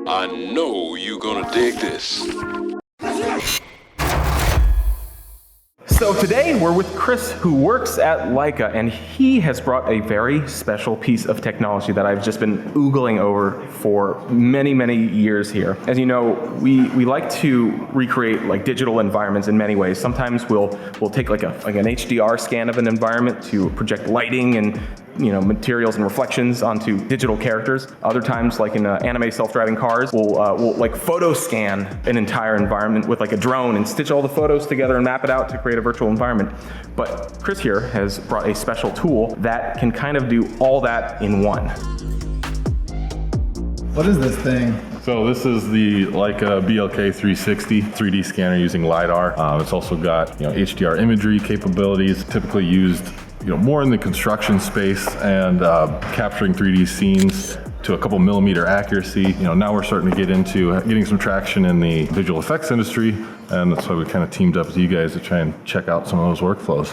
I know you're gonna dig this. So today we're with Chris, who works at Leica, and he has brought a very special piece of technology that I've just been oogling over for many, many years here. As you know, we like to recreate like digital environments in many ways. Sometimes we'll take like an HDR scan of an environment to project lighting and materials and reflections onto digital characters. Other times, like in anime self-driving cars, we'll like photo scan an entire environment with like a drone and stitch all the photos together and map it out to create a virtual environment. But Chris here has brought a special tool that can kind of do all that in one. What is this thing? So this is the Leica BLK 360 3D scanner using LiDAR. It's also got HDR imagery capabilities, typically used more in the construction space and capturing 3D scenes to a couple millimeter accuracy. Now we're starting to get into getting some traction in the visual effects industry, and that's why we kind of teamed up with you guys to try and check out some of those workflows.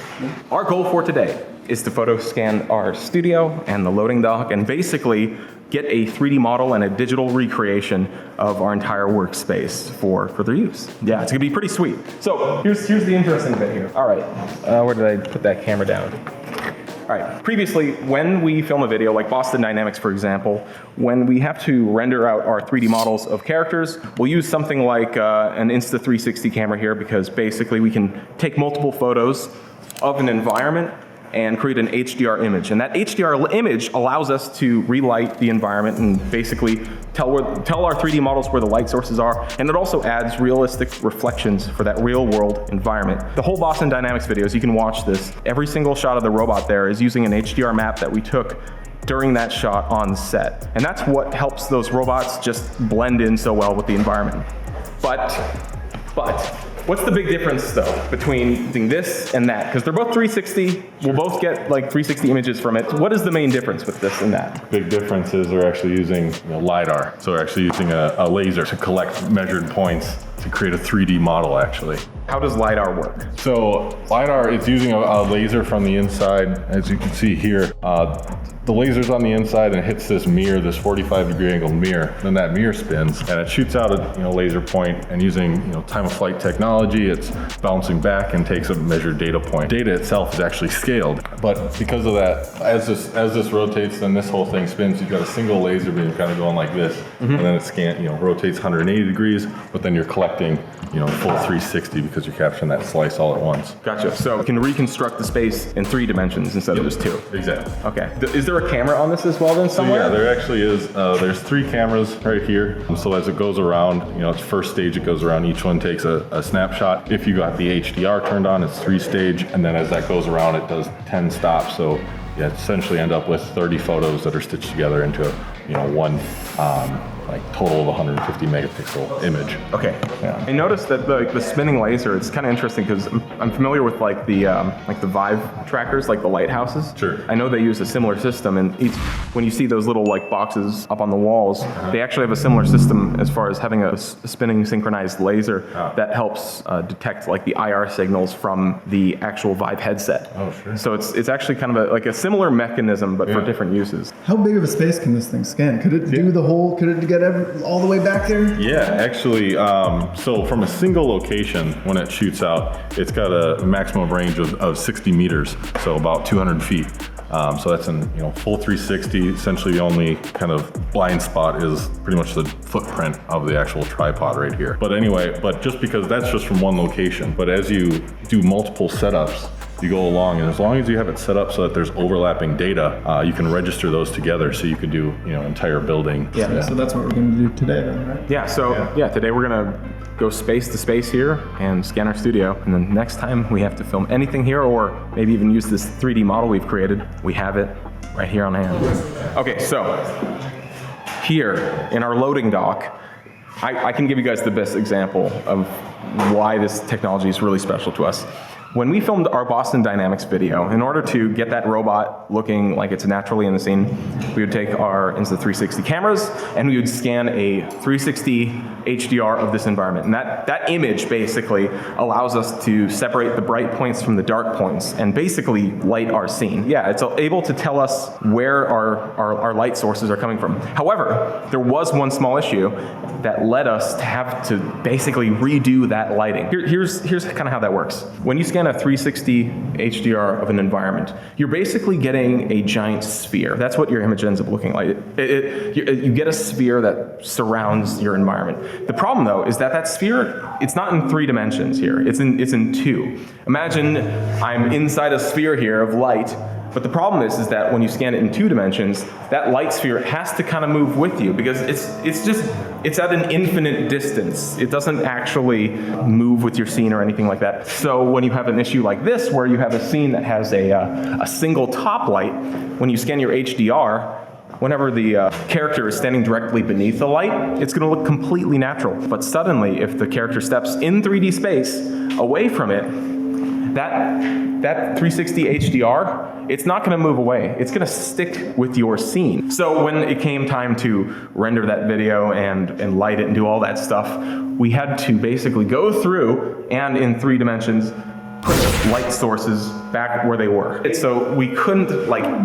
Our goal for today is to photo scan our studio and the loading dock and basically get a 3D model and a digital recreation of our entire workspace for their use. Yeah, it's gonna be pretty sweet. So here's the interesting bit here. All right, where did I put that camera down? All right, previously, when we film a video, like Boston Dynamics, for example, when we have to render out our 3D models of characters, we'll use something like an Insta360 camera here, because basically we can take multiple photos of an environment and create an HDR image. And that HDR image allows us to relight the environment and basically tell our 3D models where the light sources are, and it also adds realistic reflections for that real world environment. The whole Boston Dynamics videos, you can watch this. Every single shot of the robot there is using an HDR map that we took during that shot on set. And that's what helps those robots just blend in so well with the environment. But, what's the big difference though between doing this and that? Because they're both 360, we'll both get like 360 images from it. What is the main difference with this and that? Big difference is we're actually using LiDAR. So we're actually using a laser to collect measured points to create a 3D model actually. How does LiDAR work? So LiDAR, it's using a laser from the inside, as you can see here. The laser's on the inside and it hits this mirror, this 45-degree angle mirror. Then that mirror spins and it shoots out a laser point, and using time of flight technology, it's bouncing back and takes a measured data point. Data itself is actually scaled, but because of that, as this rotates, then this whole thing spins. You've got a single laser beam kind of going like this, and then it rotates 180 degrees, but then you're collecting full 360 because you're capturing that slice all at once. Gotcha. So you can reconstruct the space in 3 dimensions instead of just 2. Exactly. Okay. Is there a camera on this as well then somewhere? So yeah, there actually is. There's 3 cameras right here. So as it goes around, it's first stage it goes around, each one takes a snapshot. If you got the HDR turned on, it's 3 stage, and then as that goes around, it does 10 stops. So you essentially end up with 30 photos that are stitched together into one total of 150 megapixel image. Okay. Yeah. I noticed that the spinning laser, it's kind of interesting because I'm familiar with the Vive trackers, like the lighthouses. Sure. I know they use a similar system, and when you see those little boxes up on the walls, they actually have a similar system as far as having a spinning synchronized laser that helps detect the IR signals from the actual Vive headset. Oh, sure. So it's actually kind of a similar mechanism, but for different uses. How big of a space can this thing scan? Could it do the whole? Could it get all the way back there? Yeah, actually, so from a single location, when it shoots out, it's got a maximum range of 60 meters, so about 200 feet. So that's in full 360. Essentially, the only kind of blind spot is pretty much the footprint of the actual tripod right here. But anyway, just because that's just from one location. But as you do multiple setups, you go along, and as long as you have it set up so that there's overlapping data, you can register those together, so you could do entire building. Yeah. So that's what we're going to do today, then, right? Yeah. So today we're gonna go space to space here and scan our studio, and then next time we have to film anything here, or maybe even use this 3D model we've created, we have it right here on hand. Okay. So here in our loading dock, I can give you guys the best example of why this technology is really special to us. When we filmed our Boston Dynamics video, in order to get that robot looking like it's naturally in the scene, we would take our Insta360 cameras and we would scan a 360 HDR of this environment. And that image basically allows us to separate the bright points from the dark points and basically light our scene. Yeah, it's able to tell us where our light sources are coming from. However, there was one small issue that led us to have to basically redo that lighting. Here's kind of how that works. When you scan a 360 HDR of an environment, you're basically getting a giant sphere. That's what your image ends up looking like. You get a sphere that surrounds your environment. The problem though is that sphere, it's not in 3 dimensions here, it's in 2. Imagine I'm inside a sphere here of light, but the problem is that when you scan it in 2 dimensions, that light sphere has to kind of move with you because it's at an infinite distance. It doesn't actually move with your scene or anything like that. So when you have an issue like this, where you have a scene that has a single top light, when you scan your HDR, whenever the character is standing directly beneath the light, it's going to look completely natural. But suddenly, if the character steps in 3D space away from it, that 360 HDR, it's not going to move away. It's going to stick with your scene. So when it came time to render that video and light it and do all that stuff, we had to basically go through and in 3 dimensions put light sources back where they were. So we couldn't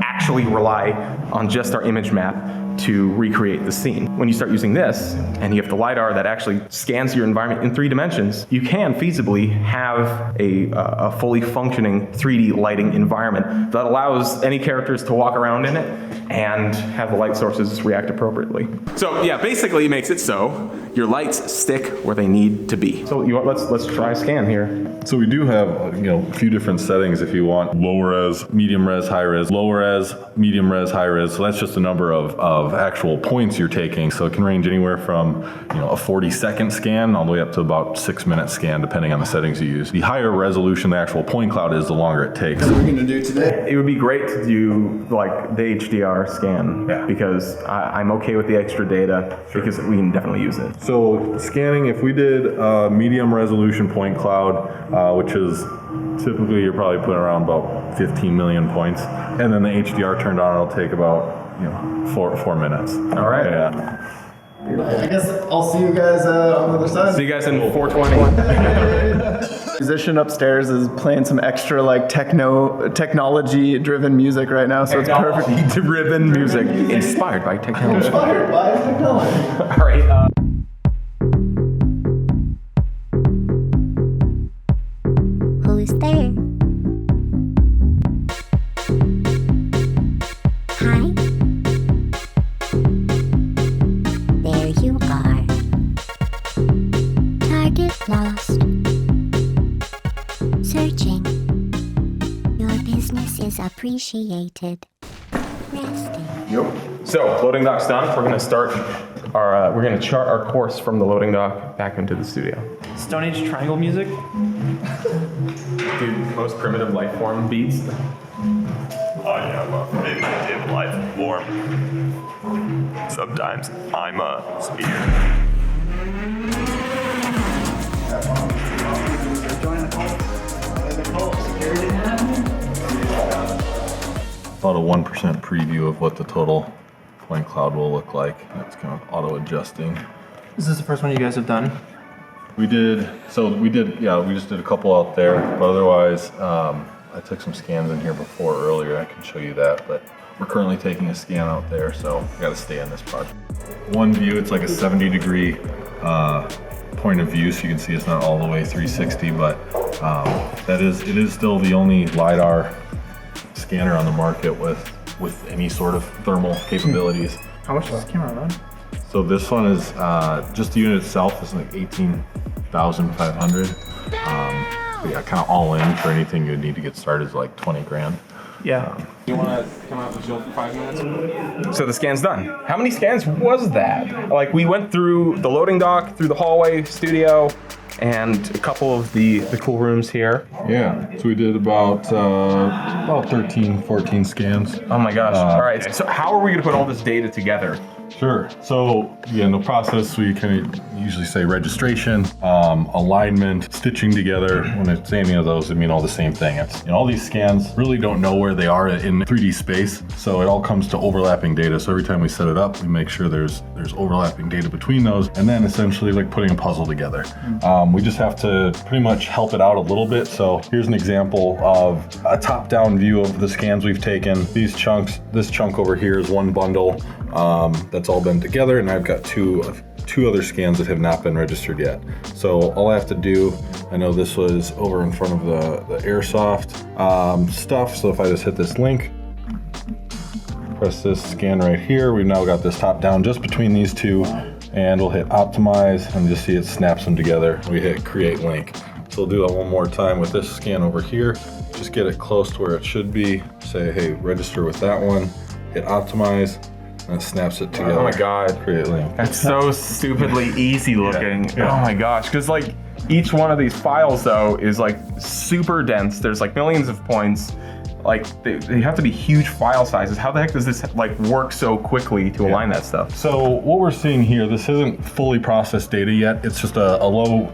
actually rely on just our image map to recreate the scene. When you start using this, and you have the LiDAR that actually scans your environment in 3 dimensions, you can feasibly have a fully functioning 3D lighting environment that allows any characters to walk around in it and have the light sources react appropriately. So yeah, basically it makes it so your lights stick where they need to be. So let's try a scan here. So we do have a few different settings if you want: low res, medium res, high res, low res, medium res, high res. So that's just a number of actual points you're taking. So it can range anywhere from a 40-second scan all the way up to about 6-minute scan, depending on the settings you use. The higher resolution the actual point cloud is, the longer it takes. What are we gonna do today? It would be great to do the HDR scan because I'm okay with the extra data because we can definitely use it. So scanning, if we did medium resolution point cloud, which is typically you're probably putting around about 15 million points, and then the HDR turned on, it'll take about 4 minutes. All right. Yeah. I guess I'll see you guys on the other side. See you guys in 420. Musician upstairs is playing some extra technology-driven music right now, so it's perfect. Technology-driven music inspired by technology. Inspired by technology. All right. Who's there? Hi. There you are. Target lost. Searching. Your business is appreciated. Resting. Yep. So loading dock's done. We're gonna start we're gonna chart our course from the loading dock back into the studio. Stone Age triangle music? Dude, most primitive life form beats. I am a primitive life form. Sometimes I'm a spear. About a 1% preview of what the total point cloud will look like. It's kind of auto-adjusting. Is this the first one you guys have done? We just did a couple out there, but otherwise, I took some scans in here before earlier. I can show you that, but we're currently taking a scan out there, so we got to stay in this part. One view, it's like a 70-degree point of view, so you can see it's not all the way 360, but it is still the only LiDAR scanner on the market with any sort of thermal capabilities. How much does this camera run? So this one is just the unit itself is like 18,500. But yeah, kind of all in for anything you'd need to get started is like 20 grand. Yeah. You want to come out the show for 5 minutes? So the scan's done. How many scans was that? We went through the loading dock, through the hallway, studio, and a couple of the cool rooms here. Yeah, so we did about 13, 14 scans. Oh my gosh. All right, so how are we going to put all this data together Sure. So in the process, we kind of usually say registration, alignment, stitching together. When it's any of those, I mean all the same thing. It's, you know, all these scans really don't know where they are in 3D space, so it all comes to overlapping data. So every time we set it up, we make sure there's overlapping data between those, and then essentially like putting a puzzle together. We just have to pretty much help it out a little bit. So here's an example of a top-down view of the scans we've taken. These chunks, this chunk over here is one bundle that's all been together, and I've got two other scans that have not been registered yet. So all I have to do, I know this was over in front of the airsoft stuff, so if I just hit this link, press this scan right here, we've now got this top down just between these two, and we'll hit optimize and just see it snaps them together. We hit create link. So we'll do that one more time with this scan over here, just get it close to where it should be, say hey, register with that one, hit optimize, and it snaps it together. Oh my God. Create link. That's so stupidly easy looking. Yeah. Oh my gosh. Because like each one of these files though is like super dense. There's like millions of points. Like they have to be huge file sizes. How the heck does this like work so quickly to align that stuff? So what we're seeing here, this isn't fully processed data yet. It's just a low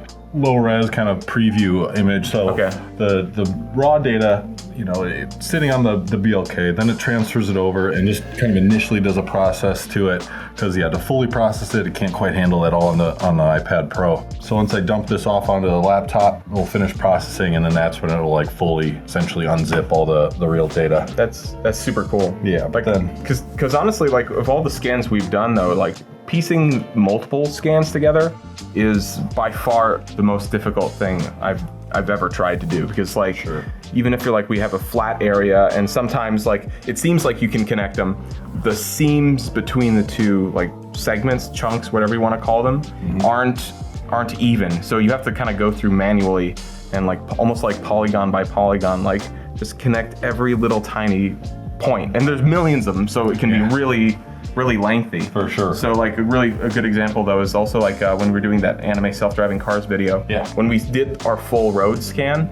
res kind of preview image. So Okay. the raw data, you know, it's sitting on the BLK, then it transfers it over and just kind of initially does a process to it, because to fully process it, it can't quite handle it all on the iPad Pro. So once I dump this off onto the laptop, we'll finish processing, and then that's when it'll like fully essentially unzip all the real data. That's super cool. Yeah, Like, then because honestly, like of all the scans we've done though, like piecing multiple scans together is by far the most difficult thing I've ever tried to do, because like even if you're like we have a flat area and sometimes like it seems like you can connect them, the seams between the two like segments, chunks, whatever you want to call them, aren't even. So you have to kind of go through manually and like almost like polygon by polygon, like just connect every little tiny point. And there's millions of them, so it can be really lengthy. For sure. So like a good example though is also like when we were doing that anime self-driving cars video. Yeah. When we did our full road scan,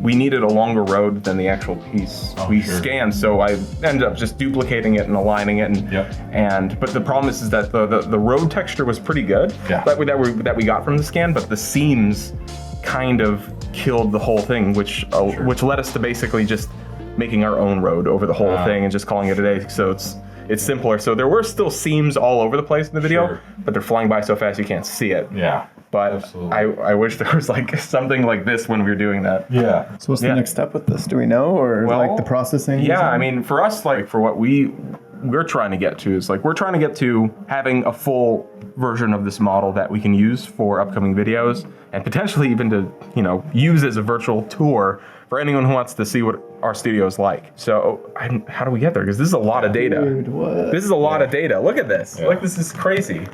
we needed a longer road than the actual piece we scanned. So I ended up just duplicating it and aligning it. But the problem is that the road texture was pretty good that we got from the scan, but the seams kind of killed the whole thing, which led us to basically just making our own road over the whole thing and just calling it a day. So it's simpler. So there were still seams all over the place in the video, but they're flying by so fast you can't see it. Yeah. But absolutely. I wish there was like something like this when we were doing that. Yeah. So what's the next step with this? Do we know, or like the processing? Yeah, I mean, for us, like for what we're trying to get to is like we're trying to get to having a full version of this model that we can use for upcoming videos and potentially even to, you know, use as a virtual tour for anyone who wants to see what our studio is like. So how do we get there? Because this is a lot of data. Dude, what? This is a lot of data. Look at this. Yeah. Like this is crazy.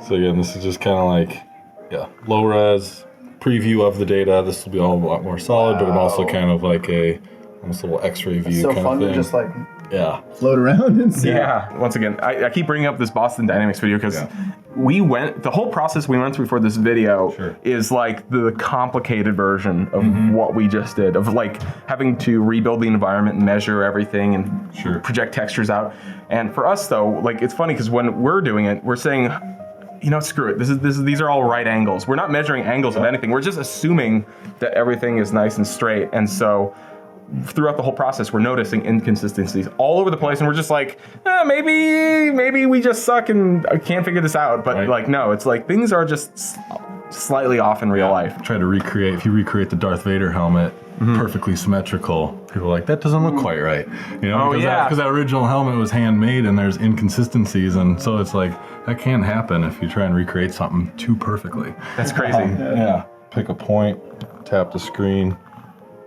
So again, this is just kind of like, low res preview of the data. This will be all a lot more solid, but also kind of like almost a little X-ray view So kind fun of thing. to just like Yeah. float around and see. Yeah. Once again, I keep bringing up this Boston Dynamics video because the whole process we went through for this video is like the complicated version of what we just did, of like having to rebuild the environment and measure everything and project textures out. And for us though, like it's funny because when we're doing it, we're saying, you know, screw it. These are all right angles. We're not measuring angles of anything. We're just assuming that everything is nice and straight. And so throughout the whole process, we're noticing inconsistencies all over the place, and we're just like, maybe we just suck and can't figure this out. But like, no, it's like things are just slightly off in real life. Try to recreate. If you recreate the Darth Vader helmet, perfectly symmetrical, people are like, that doesn't look quite right. You know, because that original helmet was handmade, and there's inconsistencies, and so it's like that can't happen if you try and recreate something too perfectly. That's crazy. Pick a point, tap the screen.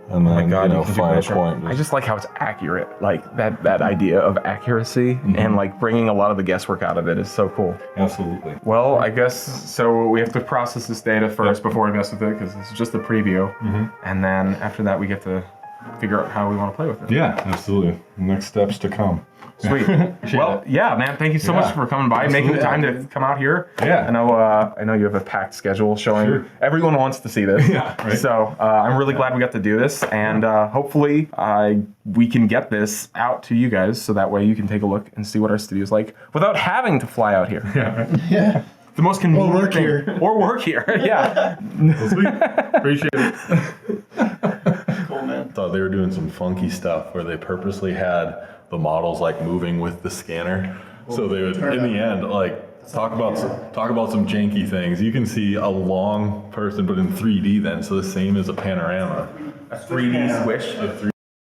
And then, find a point. I just like how it's accurate. Like that idea of accuracy and like bringing a lot of the guesswork out of it is so cool. Absolutely. Well, I guess so. We have to process this data first before we mess with it because it's just a preview, and then after that we get to figure out how we want to play with it. Yeah, absolutely. Next steps to come. Sweet. Well, yeah, man. Thank you so much for coming by, making the time to come out here. Yeah. I know you have a packed schedule showing. Sure. Everyone wants to see this. Yeah, right. So I'm really glad we got to do this, and hopefully we can get this out to you guys, so that way you can take a look and see what our studio's like without having to fly out here. Yeah. The most convenient work thing. here. Or work here. Yeah. Well, sweet. Appreciate it. Cool, man. Thought they were doing some funky stuff where they purposely had the models like moving with the scanner, so they would in the end like talk about some janky things. You can see a long person, but in 3D then, so the same as a panorama. A 3D swish. A 3D